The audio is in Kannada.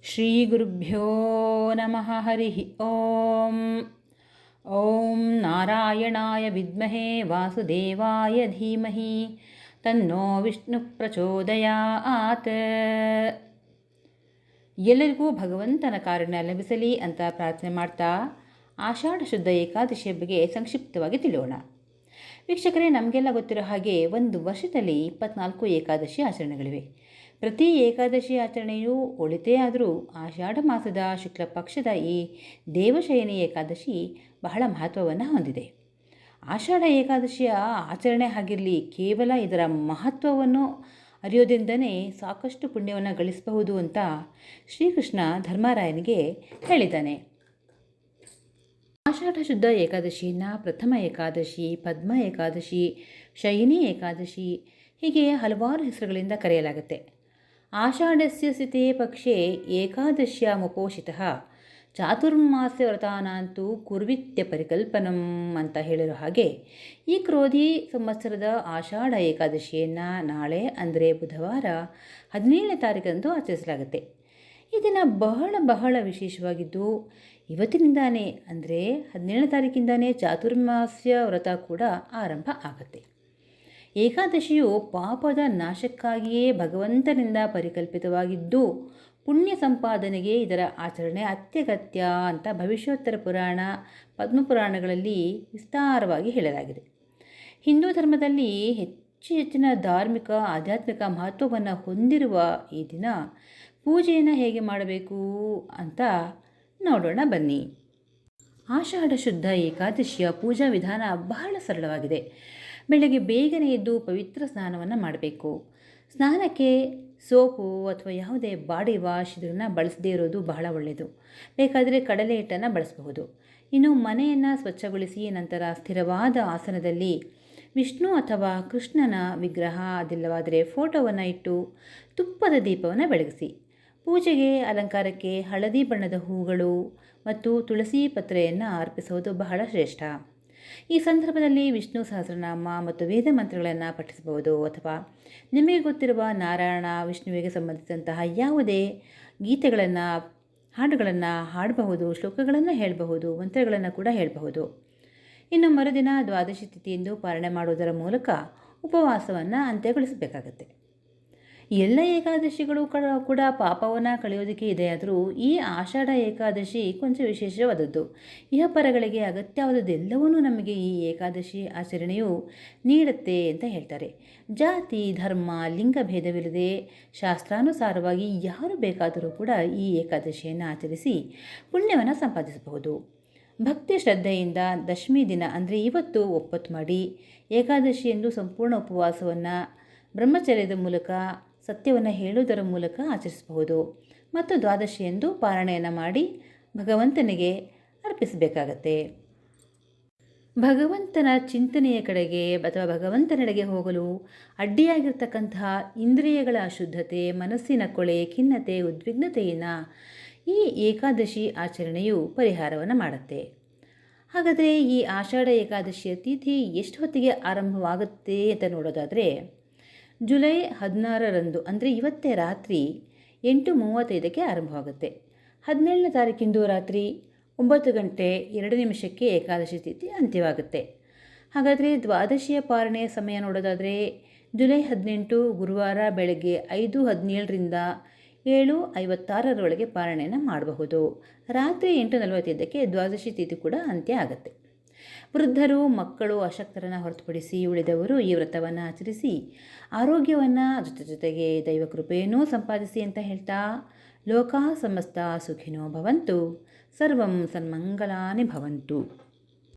ಶ್ರೀಗುರುಭ್ಯೋ ನಮಃ. ಹರಿ ಓಂ. ಓಂ ನಾರಾಯಣಾಯ ವಿದ್ಮಹೇ ವಾಸುದೇವಾಯ ಧೀಮಹಿ ತನ್ನೋ ವಿಷ್ಣು ಪ್ರಚೋದಯಾತ್. ಎಲ್ಲರಿಗೂ ಭಗವಂತನ ಕಾರುಣ್ಯ ಲಭಿಸಲಿ ಅಂತ ಪ್ರಾರ್ಥನೆ ಮಾಡ್ತಾ ಆಷಾಢ ಶುದ್ಧ ಏಕಾದಶಿಯ ಬಗ್ಗೆ ಸಂಕ್ಷಿಪ್ತವಾಗಿ ತಿಳಿಯೋಣ. ವೀಕ್ಷಕರೇ, ನಮಗೆಲ್ಲ ಗೊತ್ತಿರೋ ಹಾಗೆ ಒಂದು ವರ್ಷದಲ್ಲಿ 24 ಏಕಾದಶಿ ಆಚರಣೆಗಳಿವೆ. ಪ್ರತಿ ಏಕಾದಶಿ ಆಚರಣೆಯೂ ಒಳಿತೇ ಆದರೂ ಆಷಾಢ ಮಾಸದ ಶುಕ್ಲ ಪಕ್ಷದ ಈ ದೇವಶಯನಿ ಏಕಾದಶಿ ಬಹಳ ಮಹತ್ವವನ್ನು ಹೊಂದಿದೆ. ಆಷಾಢ ಏಕಾದಶಿಯ ಆಚರಣೆ ಆಗಿರಲಿ, ಕೇವಲ ಇದರ ಮಹತ್ವವನ್ನು ಅರಿಯೋದ್ರಿಂದನೇ ಸಾಕಷ್ಟು ಪುಣ್ಯವನ್ನು ಗಳಿಸಬಹುದು ಅಂತ ಶ್ರೀಕೃಷ್ಣ ಧರ್ಮರಾಯನಿಗೆ ಹೇಳಿದ್ದಾನೆ. ಆಷಾಢ ಶುದ್ಧ ಏಕಾದಶಿಯನ್ನು ಪ್ರಥಮ ಏಕಾದಶಿ, ಪದ್ಮ ಏಕಾದಶಿ, ಶಯನಿ ಏಕಾದಶಿ ಹೀಗೆ ಹಲವಾರು ಹೆಸರುಗಳಿಂದ ಕರೆಯಲಾಗುತ್ತೆ. ಆಷಾಢಸ್ಯ ಸ್ಥಿತೇ ಪಕ್ಷೇ ಏಕಾದಶ್ಯಾಮುಪೋಷಿತಃ ಚಾತುರ್ಮಾಸ್ಯ ವ್ರತಾನಾಂತೂ ಕುರ್ವಿತ್ಯ ಪರಿಕಲ್ಪನಂ ಅಂತ ಹೇಳಿರೋ ಹಾಗೆ, ಈ ಕ್ರೋಧಿ ಸಂವತ್ಸರದ ಆಷಾಢ ಏಕಾದಶಿಯನ್ನು ನಾಳೆ ಅಂದರೆ ಬುಧವಾರ 17ನೇ ತಾರೀಕಂದು ಆಚರಿಸಲಾಗುತ್ತೆ. ಈ ದಿನ ಬಹಳ ವಿಶೇಷವಾಗಿದ್ದು, ಇವತ್ತಿನಿಂದಾನೇ ಅಂದರೆ 17ನೇ ತಾರೀಕಿಂದಾನೇ ಚಾತುರ್ಮಾಸ್ಯ ವ್ರತ ಕೂಡ ಆರಂಭ ಆಗುತ್ತೆ. ಏಕಾದಶಿಯು ಪಾಪದ ನಾಶಕ್ಕಾಗಿಯೇ ಭಗವಂತನಿಂದ ಪರಿಕಲ್ಪಿತವಾಗಿದ್ದು, ಪುಣ್ಯ ಸಂಪಾದನೆಗೆ ಇದರ ಆಚರಣೆ ಅತ್ಯಗತ್ಯ ಅಂತ ಭವಿಷ್ಯೋತ್ತರ ಪುರಾಣ, ಪದ್ಮಪುರಾಣಗಳಲ್ಲಿ ವಿಸ್ತಾರವಾಗಿ ಹೇಳಲಾಗಿದೆ. ಹಿಂದೂ ಧರ್ಮದಲ್ಲಿ ಹೆಚ್ಚಿನ ಧಾರ್ಮಿಕ ಆಧ್ಯಾತ್ಮಿಕ ಮಹತ್ವವನ್ನು ಹೊಂದಿರುವ ಈ ದಿನ ಪೂಜೆಯನ್ನು ಹೇಗೆ ಮಾಡಬೇಕು ಅಂತ ನೋಡೋಣ ಬನ್ನಿ. ಆಷಾಢ ಶುದ್ಧ ಏಕಾದಶಿಯ ಪೂಜಾ ವಿಧಾನ ಬಹಳ ಸರಳವಾಗಿದೆ. ಬೆಳಗ್ಗೆ ಬೇಗನೆ ಎದ್ದು ಪವಿತ್ರ ಸ್ನಾನವನ್ನು ಮಾಡಬೇಕು. ಸ್ನಾನಕ್ಕೆ ಸೋಪು ಅಥವಾ ಯಾವುದೇ ಬಾಡಿ ವಾಶ್ ಇದನ್ನು ಬಳಸದೇ ಇರೋದು ಬಹಳ ಒಳ್ಳೆಯದು. ಬೇಕಾದರೆ ಕಡಲೆ ಹಿಟ್ಟನ್ನು ಬಳಸಬಹುದು. ಇನ್ನು ಮನೆಯನ್ನು ಸ್ವಚ್ಛಗೊಳಿಸಿ ನಂತರ ಸ್ಥಿರವಾದ ಆಸನದಲ್ಲಿ ವಿಷ್ಣು ಅಥವಾ ಕೃಷ್ಣನ ವಿಗ್ರಹ, ಅದಿಲ್ಲವಾದರೆ ಫೋಟೋವನ್ನು ಇಟ್ಟು ತುಪ್ಪದ ದೀಪವನ್ನು ಬೆಳಗಿಸಿ ಪೂಜೆಗೆ ಅಲಂಕಾರಕ್ಕೆ ಹಳದಿ ಬಣ್ಣದ ಹೂಗಳು ಮತ್ತು ತುಳಸಿ ಪತ್ರೆಯನ್ನು ಅರ್ಪಿಸುವುದು ಬಹಳ ಶ್ರೇಷ್ಠ. ಈ ಸಂದರ್ಭದಲ್ಲಿ ವಿಷ್ಣು ಸಹಸ್ರನಾಮ ಮತ್ತು ವೇದ ಮಂತ್ರಗಳನ್ನು ಪಠಿಸಬಹುದು ಅಥವಾ ನಿಮಗೆ ಗೊತ್ತಿರುವ ನಾರಾಯಣ, ವಿಷ್ಣುವಿಗೆ ಸಂಬಂಧಿಸಿದಂತಹ ಯಾವುದೇ ಗೀತೆಗಳನ್ನು, ಹಾಡುಗಳನ್ನು ಹಾಡಬಹುದು, ಶ್ಲೋಕಗಳನ್ನು ಹೇಳಬಹುದು, ಮಂತ್ರಗಳನ್ನು ಕೂಡ ಹೇಳಬಹುದು. ಇನ್ನು ಮರುದಿನ ದ್ವಾದಶಿ ತಿಥಿಯೆಂದು ಪಾರಣೆ ಮಾಡುವುದರ ಮೂಲಕ ಉಪವಾಸವನ್ನು ಅಂತ್ಯಗೊಳಿಸಬೇಕಾಗತ್ತೆ. ಎಲ್ಲ ಏಕಾದಶಿಗಳು ಕೂಡ ಪಾಪವನ್ನು ಕಳೆಯೋದಕ್ಕೆ ಇದೆಯಾದರೂ ಈ ಆಷಾಢ ಏಕಾದಶಿ ಕೊಂಚ ವಿಶೇಷವಾದದ್ದು. ಇಹಪರಗಳಿಗೆ ಅಗತ್ಯವಾದದ್ದೆಲ್ಲವನ್ನೂ ನಮಗೆ ಈ ಏಕಾದಶಿ ಆಚರಣೆಯು ನೀಡುತ್ತೆ ಅಂತ ಹೇಳ್ತಾರೆ. ಜಾತಿ, ಧರ್ಮ, ಲಿಂಗ ಭೇದವಿಲ್ಲದೆ ಶಾಸ್ತ್ರಾನುಸಾರವಾಗಿ ಯಾರು ಬೇಕಾದರೂ ಕೂಡ ಈ ಏಕಾದಶಿಯನ್ನು ಆಚರಿಸಿ ಪುಣ್ಯವನ್ನು ಸಂಪಾದಿಸಬಹುದು. ಭಕ್ತಿ ಶ್ರದ್ಧೆಯಿಂದ ದಶಮಿ ದಿನ ಅಂದರೆ ಇವತ್ತು ಒಪ್ಪತ್ತು ಮಾಡಿ ಏಕಾದಶಿಯೆಂದು ಸಂಪೂರ್ಣ ಉಪವಾಸವನ್ನು ಬ್ರಹ್ಮಚರ್ಯದ ಮೂಲಕ, ಸತ್ಯವನ್ನು ಹೇಳುವುದರ ಮೂಲಕ ಆಚರಿಸಬಹುದು. ಮತ್ತು ದ್ವಾದಶಿಯೆಂದು ಪಾರಣೆಯನ್ನು ಮಾಡಿ ಭಗವಂತನಿಗೆ ಅರ್ಪಿಸಬೇಕಾಗತ್ತೆ. ಭಗವಂತನ ಚಿಂತನೆಯ ಕಡೆಗೆ ಅಥವಾ ಭಗವಂತನೆಡೆಗೆ ಹೋಗಲು ಅಡ್ಡಿಯಾಗಿರ್ತಕ್ಕಂತಹ ಇಂದ್ರಿಯಗಳ ಅಶುದ್ಧತೆ, ಮನಸ್ಸಿನ ಕೊಳೆ, ಖಿನ್ನತೆ, ಉದ್ವಿಗ್ನತೆಯನ್ನು ಈ ಏಕಾದಶಿ ಆಚರಣೆಯು ಪರಿಹಾರವನ್ನು ಮಾಡುತ್ತೆ. ಹಾಗಾದರೆ ಈ ಆಷಾಢ ಏಕಾದಶಿಯ ತಿಥಿ ಎಷ್ಟು ಹೊತ್ತಿಗೆ ಆರಂಭವಾಗುತ್ತೆ ಅಂತ ನೋಡೋದಾದರೆ, ಜುಲೈ 16ರಂದು ಅಂದರೆ ಇವತ್ತೇ ರಾತ್ರಿ 8:35ಕ್ಕೆ ಆರಂಭವಾಗುತ್ತೆ. 17ನೇ ತಾರೀಕಿಂದು ರಾತ್ರಿ 9 ಗಂಟೆ 2 ನಿಮಿಷಕ್ಕೆ ಏಕಾದಶಿ ತಿಥಿ ಅಂತ್ಯವಾಗುತ್ತೆ. ಹಾಗಾದರೆ ದ್ವಾದಶಿಯ ಪಾರಣೆಯ ಸಮಯ ನೋಡೋದಾದರೆ ಜುಲೈ 18 ಗುರುವಾರ ಬೆಳಗ್ಗೆ 5:17ರಿಂದ 7:56ರೊಳಗೆ ಪಾರಣೆಯನ್ನು ಮಾಡಬಹುದು. ರಾತ್ರಿ 8:45ಕ್ಕೆ ದ್ವಾದಶಿ ತಿಥಿ ಕೂಡ ಅಂತ್ಯ ಆಗುತ್ತೆ. ವೃದ್ಧರು, ಮಕ್ಕಳು, ಅಶಕ್ತರನ್ನು ಹೊರತುಪಡಿಸಿ ಉಳಿದವರು ಈ ವ್ರತವನ್ನು ಆಚರಿಸಿ ಆರೋಗ್ಯವನ್ನು ಜೊತೆಗೆ ದೈವ ಕೃಪೆಯನ್ನೂ ಸಂಪಾದಿಸಿ ಅಂತ ಹೇಳ್ತಾ, ಲೋಕಾ ಸಮಸ್ತ ಸುಖಿನೋ ಭವಂತು, ಸರ್ವಂ ಸನ್ಮಂಗಲಾನಿ ಭವಂತು.